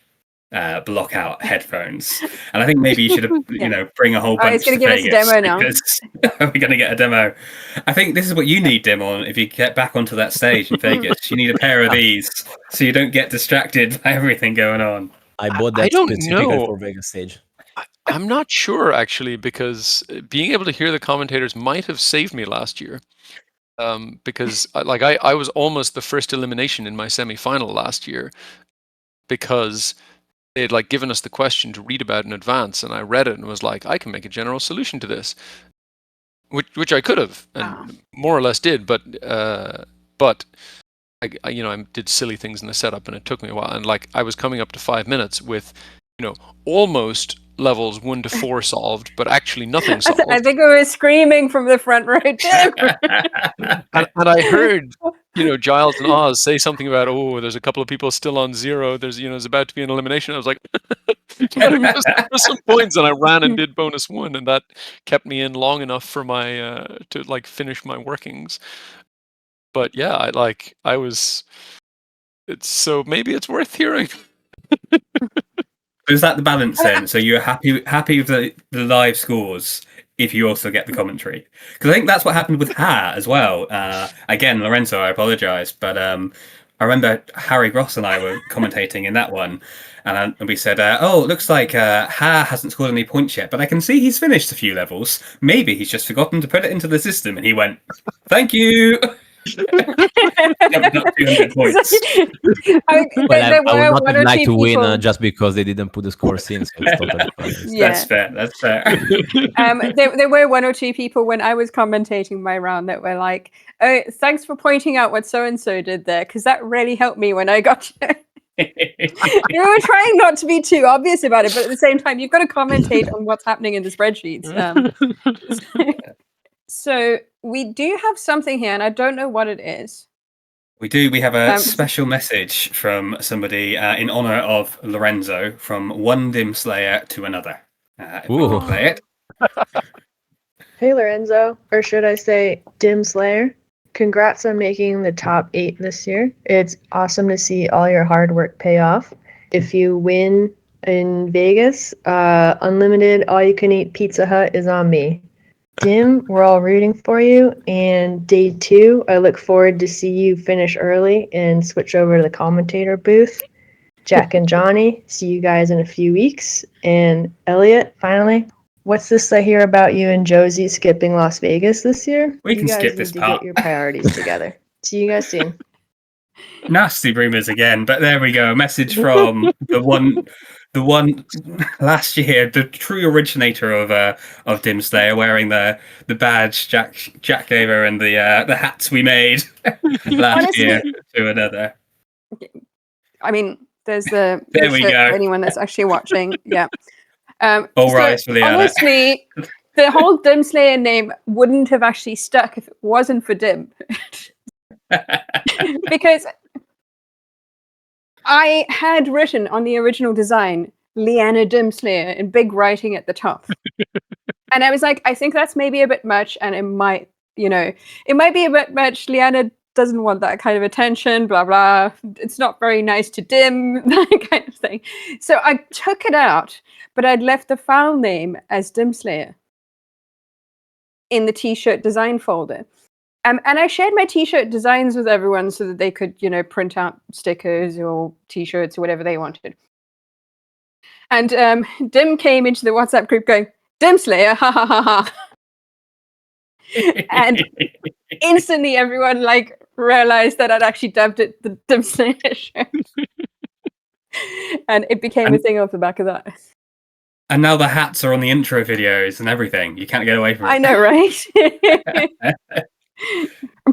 block out headphones, and I think maybe you should have bring a whole bunch to Vegas, because we're going to get a demo. I think this is what you need, Dimon, if you get back onto that stage in Vegas. You need a pair of these so you don't get distracted by everything going on. I bought that specifically for Vegas stage. I'm not sure, actually, because being able to hear the commentators might have saved me last year. Because I was almost the first elimination in my semi-final last year, because they had given us the question to read about in advance, and I read it and was like, I can make a general solution to this, which I could have, and more or less did, but I did silly things in the setup, and it took me a while, and I was coming up to 5 minutes with almost levels 1 to 4 solved, but actually nothing solved. I think we were screaming from the front row, Tim. and I heard Giles and Oz say something about, there's a couple of people still on 0. There's there's about to be an elimination. I was like, there's some points, and I ran and did bonus 1, and that kept me in long enough for my to finish my workings. But yeah, I was. So maybe it's worth hearing. Is that the balance then? So you're happy with the live scores if you also get the commentary? Because I think that's what happened with Ha as well. Again, Lorenzo, I apologise, but I remember Harry Gross and I were commentating in that one, and we said, it looks like Ha hasn't scored any points yet, but I can see he's finished a few levels. Maybe he's just forgotten to put it into the system. And he went, "Thank you." Not 200 points. I would not like to win just because they didn't put the scores in. So it's totally fine. That's fair. That's fair. There were 1 or 2 people when I was commentating my round that were like, "Oh, thanks for pointing out what so and so did there, because that really helped me when I got you." We were trying not to be too obvious about it, but at the same time, you've got to commentate on what's happening in the spreadsheets. So we do have something here, and I don't know what it is. We do. We have a special message from somebody in honor of Lorenzo, from one Dimslayer to another. If we can play it. Hey, Lorenzo, or should I say Dimslayer. Congrats on making the top 8 this year. It's awesome to see all your hard work pay off. If you win in Vegas, unlimited all-you-can-eat Pizza Hut is on me. Dim, we're all rooting for you. And day 2, I look forward to see you finish early and switch over to the commentator booth. Jack and Johnny, see you guys in a few weeks. And Elliot, finally, what's this I hear about you and Josie skipping Las Vegas this year? We can skip this part. You guys need to get your priorities together. See you guys soon. Nasty rumors again, but there we go. A message from the one last year, the true originator of Dimslayer, wearing the badge Jack gave her and the hats we made last year to another. I mean, there's the there we go. For anyone that's actually watching, yeah. All right, for the honestly, the whole Dimslayer name wouldn't have actually stuck if it wasn't for Dim. Because I had written on the original design Leanna Dimslayer in big writing at the top. And I was like, I think that's maybe a bit much, and it might be a bit much. Leanna doesn't want that kind of attention, blah, blah. It's not very nice to Dim, that kind of thing. So I took it out, but I'd left the file name as Dimslayer in the t-shirt design folder. And I shared my t-shirt designs with everyone so that they could, print out stickers or t-shirts or whatever they wanted. And Dim came into the WhatsApp group going, Dimslayer, ha ha ha ha. And instantly everyone realized that I'd actually dubbed it the Dimslayer shirt. And it became a thing off the back of that. And now the hats are on the intro videos and everything. You can't get away from it. I know, right?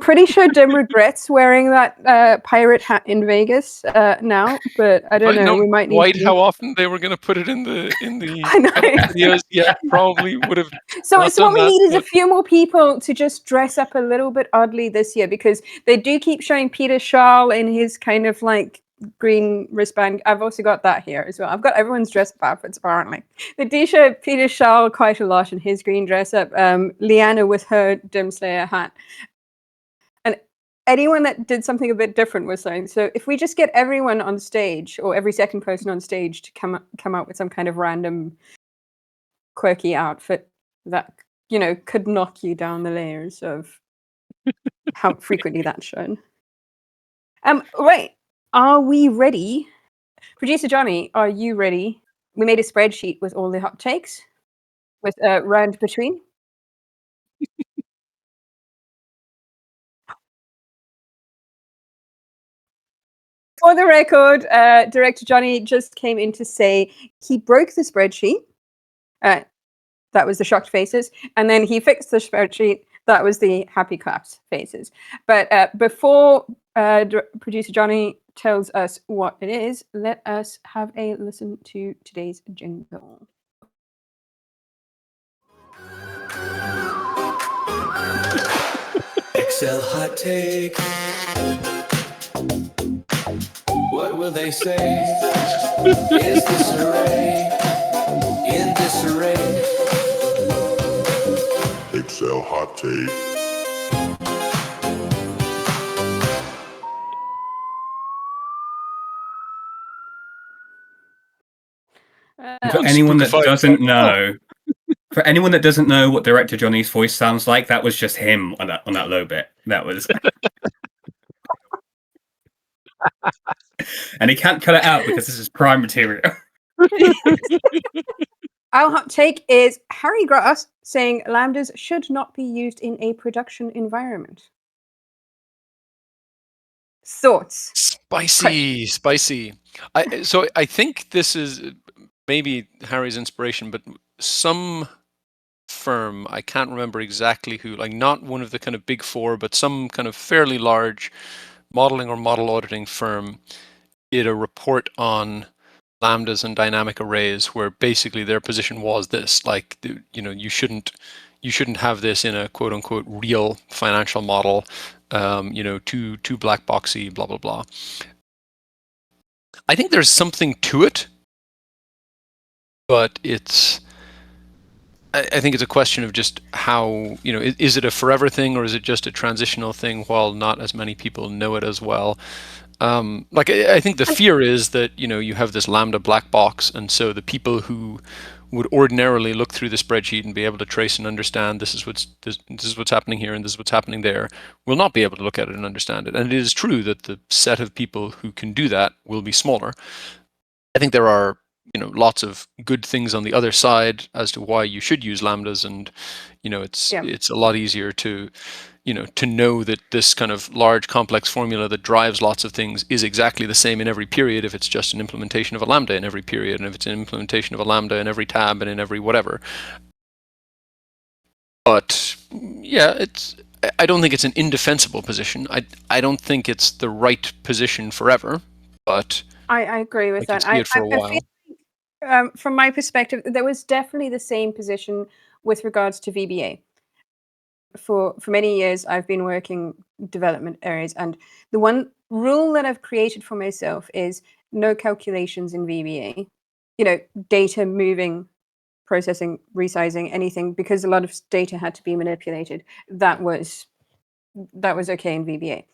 pretty sure Dim regrets wearing that pirate hat in Vegas now, but I don't know. We might need quite to. how often they were going to put it in the I know. videos. Yeah, probably would have. So not what done we that, need is a but- few more people to just dress up a little bit oddly this year, because they do keep showing Peter Shaw in his kind of like green wristband. I've also got that here as well. I've got everyone's dress up outfits apparently. They do show Peter Shaw quite a lot in his green dress up. Leanna with her Dimslayer hat. And anyone that did something a bit different was saying, so if we just get everyone on stage, or every second person on stage, to come out with some kind of random quirky outfit that, you know, could knock you down the layers of how frequently that's shown. Right. Are we ready? Producer Johnny, are you ready? We made a spreadsheet with all the hot takes with a round between. For the record, Director Johnny just came in to say he broke the spreadsheet. That was the shocked faces. And then he fixed the spreadsheet. That was the happy claps faces. But before Producer Johnny tells us what it is, let us have a listen to today's jingle. Excel hot take. What will they say? Is disarray in disarray? Excel hot take. For anyone that stupefied. doesn't know, for anyone that doesn't know what Director Johnny's voice sounds like, that was just him on that low bit. That was, and he can't cut it out because this is prime material. Our hot take is Harry Gross saying lambdas should not be used in a production environment. Thoughts? Spicy. So I think this is maybe Harry's inspiration, but some firm, I can't remember exactly who, like not one of the kind of big four, but some kind of fairly large modeling or model auditing firm did a report on lambdas and dynamic arrays, where basically their position was this, like, you know, you shouldn't have this in a quote unquote real financial model, you know, too black boxy, blah blah blah. I think there's something to it, but I think it's a question of just how, you know, is it a forever thing or is it just a transitional thing while not as many people know it as well? Like, I think the fear is that, you know, you have this lambda black box, and so the people who would ordinarily look through the spreadsheet and be able to trace and understand this is what's happening here and this is what's happening there will not be able to look at it and understand it. And it is true that the set of people who can do that will be smaller. I think there are, you know, lots of good things on the other side as to why you should use lambdas, and, you know, it's a lot easier to, you know, to know that this kind of large complex formula that drives lots of things is exactly the same in every period if it's just an implementation of a lambda in every period, and if it's an implementation of a lambda in every tab and in every whatever. But yeah, I don't think it's an indefensible position. I don't think it's the right position forever, but I agree with that. I feel from my perspective, there was definitely the same position with regards to VBA. For many years, I've been working development areas, and the one rule that I've created for myself is no calculations in VBA. You know, data moving, processing, resizing, anything, because a lot of data had to be manipulated. That was okay in VBA.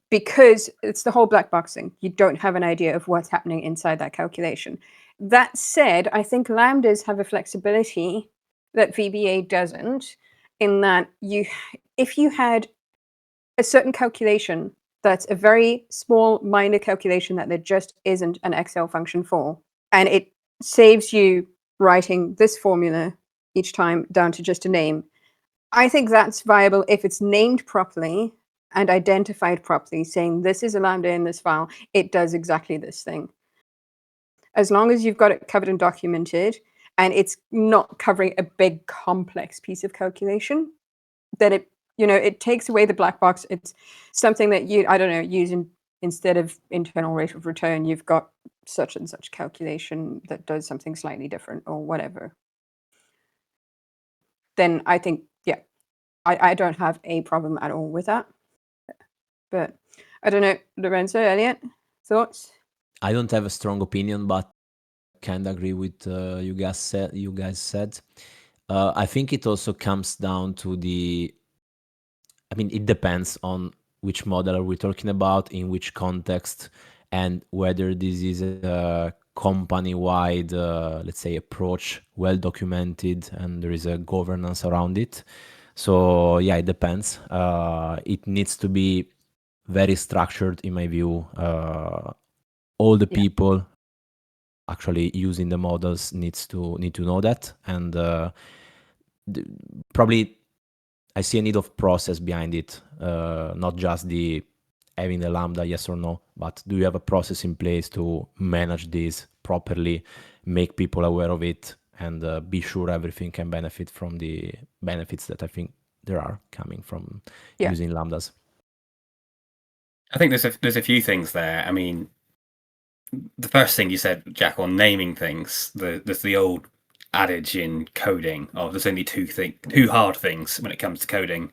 Because it's the whole black box thing. You don't have an idea of what's happening inside that calculation. That said, I think lambdas have a flexibility that VBA doesn't, in that if you had a certain calculation that's a very small, minor calculation that there just isn't an Excel function for, and it saves you writing this formula each time down to just a name, I think that's viable if it's named properly and identified properly, saying this is a lambda in this file, it does exactly this thing. As long as you've got it covered and documented, and it's not covering a big complex piece of calculation, then it takes away the black box. It's something that you, I don't know, instead of internal rate of return, you've got such and such calculation that does something slightly different or whatever. Then I think, yeah, I don't have a problem at all with that. But I don't know, Lorenzo, Elliot, thoughts? I don't have a strong opinion, but kind of agree with you guys said. I think it also comes down to it depends on which model are we talking about, in which context, and whether this is a company-wide, let's say, approach, well documented, and there is a governance around it. So yeah, it depends. It needs to be very structured, in my view. All the people actually using the models need to know that, and probably I see a need of process behind it, not just having the lambda yes or no, but do you have a process in place to manage this properly, make people aware of it, and be sure everything can benefit from the benefits that I think there are coming from using lambdas. I think there's a few things there. I mean, the first thing you said, Jack, on naming things, there's the old adage in coding of there's only two hard things when it comes to coding: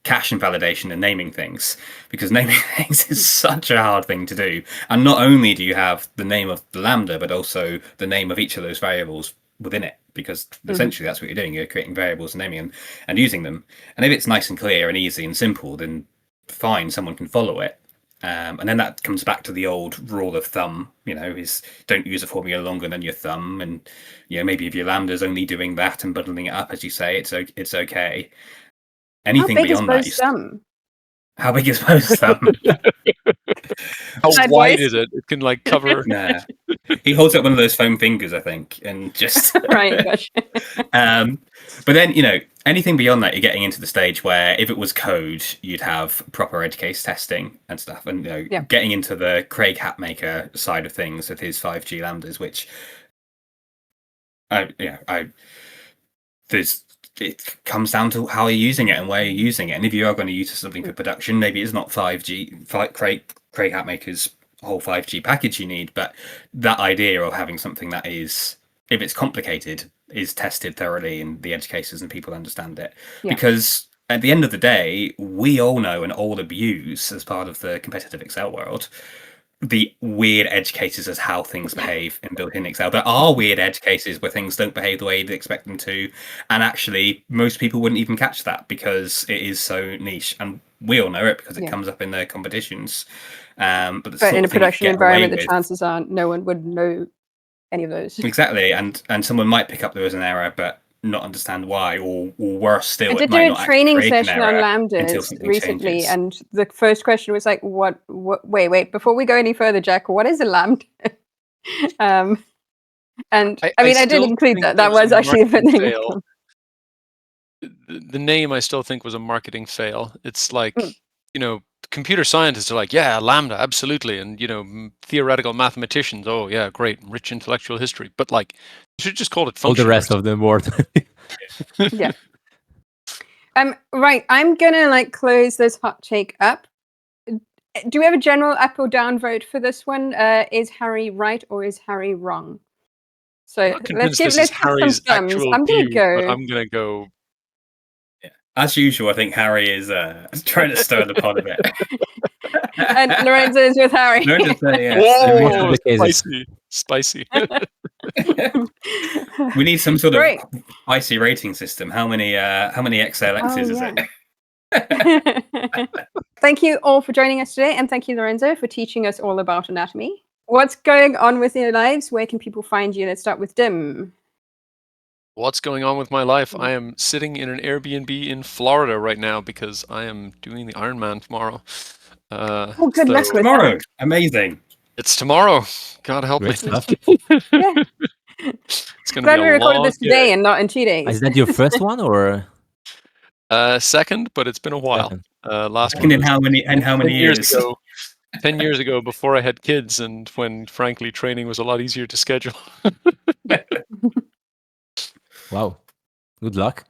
cache and validation, and naming things. Because naming things is such a hard thing to do. And not only do you have the name of the lambda, but also the name of each of those variables within it. Because essentially that's what you're doing. You're creating variables and naming them and using them. And if it's nice and clear and easy and simple, then fine, someone can follow it. And then that comes back to the old rule of thumb, is don't use a formula longer than your thumb. And, maybe if your lambda's only doing that and bundling it up, as you say, it's okay. Anything beyond that, how big is Bo's thumb? How wide is it? It can cover. Nah. He holds up one of those foam fingers, I think, and just right. Gosh. But then, anything beyond that, you're getting into the stage where if it was code, you'd have proper edge case testing and stuff, and getting into the Craig Hatmaker side of things with his 5G lambdas, which it comes down to how you're using it and where you're using it. And if you are going to use something for production, maybe it's not 5G, Craig Hatmaker's whole 5G package you need, but that idea of having something that is, if it's complicated, is tested thoroughly in the edge cases and people understand it. Because at the end of the day, we all know and all abuse, as part of the competitive Excel world, the weird edge cases as how things behave in built-in Excel. There are weird edge cases where things don't behave the way you'd expect them to, and actually most people wouldn't even catch that because it is so niche, and we all know it because it comes up in their competitions. But in a production environment, the chances are no one would know any of those. Exactly, and someone might pick up there as an error, but not understand why, or worse still, I did do a training session on lambdas recently, and the first question was like, "What? Wait! Before we go any further, Jack, what is a lambda?" And I did include that. That was actually the name. The name I still think was a marketing fail. It's like, computer scientists are like, yeah, lambda, absolutely, and theoretical mathematicians, oh yeah, great, rich intellectual history, but you should just call it function. All the rest of them word. Yeah. Right. I'm gonna close this hot take up. Do we have a general up or down vote for this one? Is Harry right or is Harry wrong? So let's have some thumbs. I'm gonna go. But I'm gonna go. As usual, I think Harry is trying to stir the pot a bit. And Lorenzo is with Harry. Whoa, spicy. We need some sort of spicy rating system. How many Excel X's is it? Thank you all for joining us today, and thank you, Lorenzo, for teaching us all about anatomy. What's going on with your lives? Where can people find you? Let's start with Dim. What's going on with my life? I am sitting in an Airbnb in Florida right now because I am doing the Ironman tomorrow. Good luck with tomorrow. Amazing. It's tomorrow. God help me. Yeah. It's going to Glad be we recorded this today and not in 2 days. Is that your first one or? Second, but it's been a while. Last second in how many years ago? 10 years ago, before I had kids, and when frankly training was a lot easier to schedule. Wow. Good luck.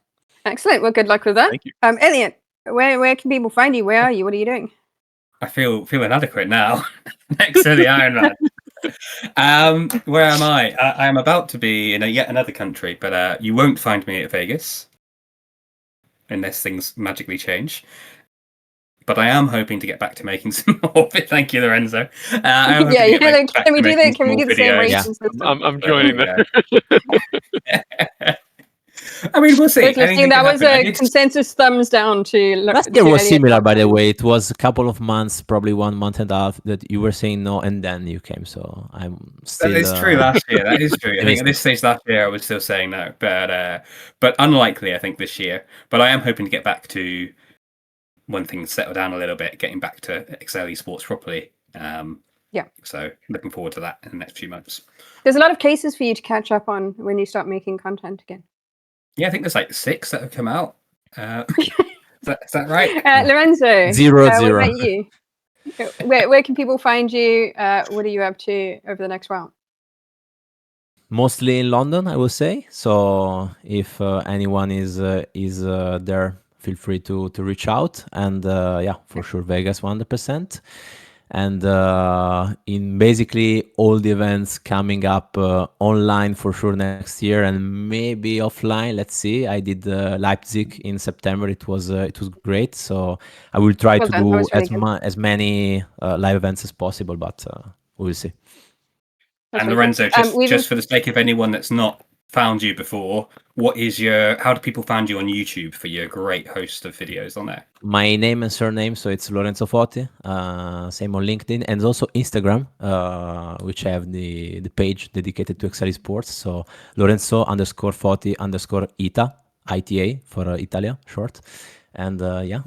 Excellent. Well, good luck with that. Thank you. Elliot, where can people find you? Where are you? What are you doing? I feel inadequate now next to the Iron Man. Where am I? I am about to be in yet another country, but you won't find me at Vegas unless things magically change. But I am hoping to get back to making some more. Thank you, Lorenzo. I am hoping to get back can we to do making that? Can we some do more the same videos. rating Yeah. system? I'm joining But, there. I mean, we'll see. Let's see, Anything that can was happen. a consensus thumbs down to Last year was Elliot. similar, by the way. It was a couple of months, probably 1 month and a half, that you were saying no, and then you came. So I'm still. That is true. Last year, that is true. I think at this optimistic. stage last year, I was still saying no, but unlikely. I think this year. But I am hoping to get back to when things settle down a little bit, getting back to Excel Esports properly. Yeah. So looking forward to that in the next few months. There's a lot of cases for you to catch up on when you start making content again. Yeah, I think there's like 6 that have come out. Is that right? Lorenzo, 0, what 0. about you? Where can people find you? What are you up to over the next while? Mostly in London, I will say. So if anyone is there, feel free to reach out. And yeah, for sure, Vegas 100%. And in basically all the events coming up online for sure next year, and maybe offline. Let's see. I did Leipzig in September. It was great. So I will try to That do was really good. as many live events as possible, but we will see. That's And really good. Lorenzo, We've just for the sake of anyone that's not found you before, how do people find you on YouTube for your great host of videos on there? My name and surname, so it's Lorenzo Foti. Same on LinkedIn and also Instagram, which I have the page dedicated to Excel Esports. So Lorenzo_Foti_Ita, ITA for Italia short. And yeah.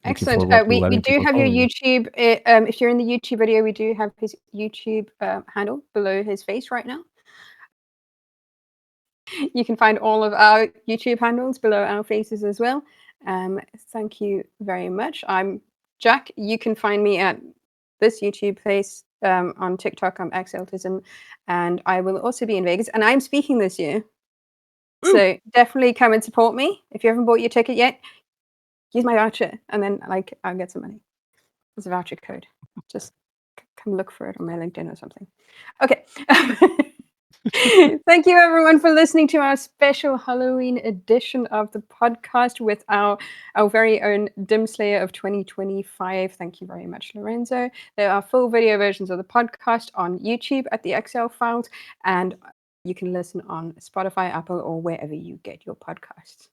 Looking excellent. forward to We having do people have your follow me. YouTube. If you're in the YouTube video, we do have his YouTube handle below his face right now. You can find all of our YouTube handles below our faces as well. Thank you very much. I'm Jack. You can find me at this YouTube place. On TikTok, I'm Exceltism, and I will also be in Vegas. And I'm speaking this year. So definitely come and support me. If you haven't bought your ticket yet, use my voucher, and then I'll get some money. There's a voucher code. Just come look for it on my LinkedIn or something. Okay. Thank you everyone for listening to our special Halloween edition of the podcast with our very own Dimslayer of 2025. Thank you very much, Lorenzo. There are full video versions of the podcast on YouTube at the Excel files, and you can listen on Spotify, Apple, or wherever you get your podcasts.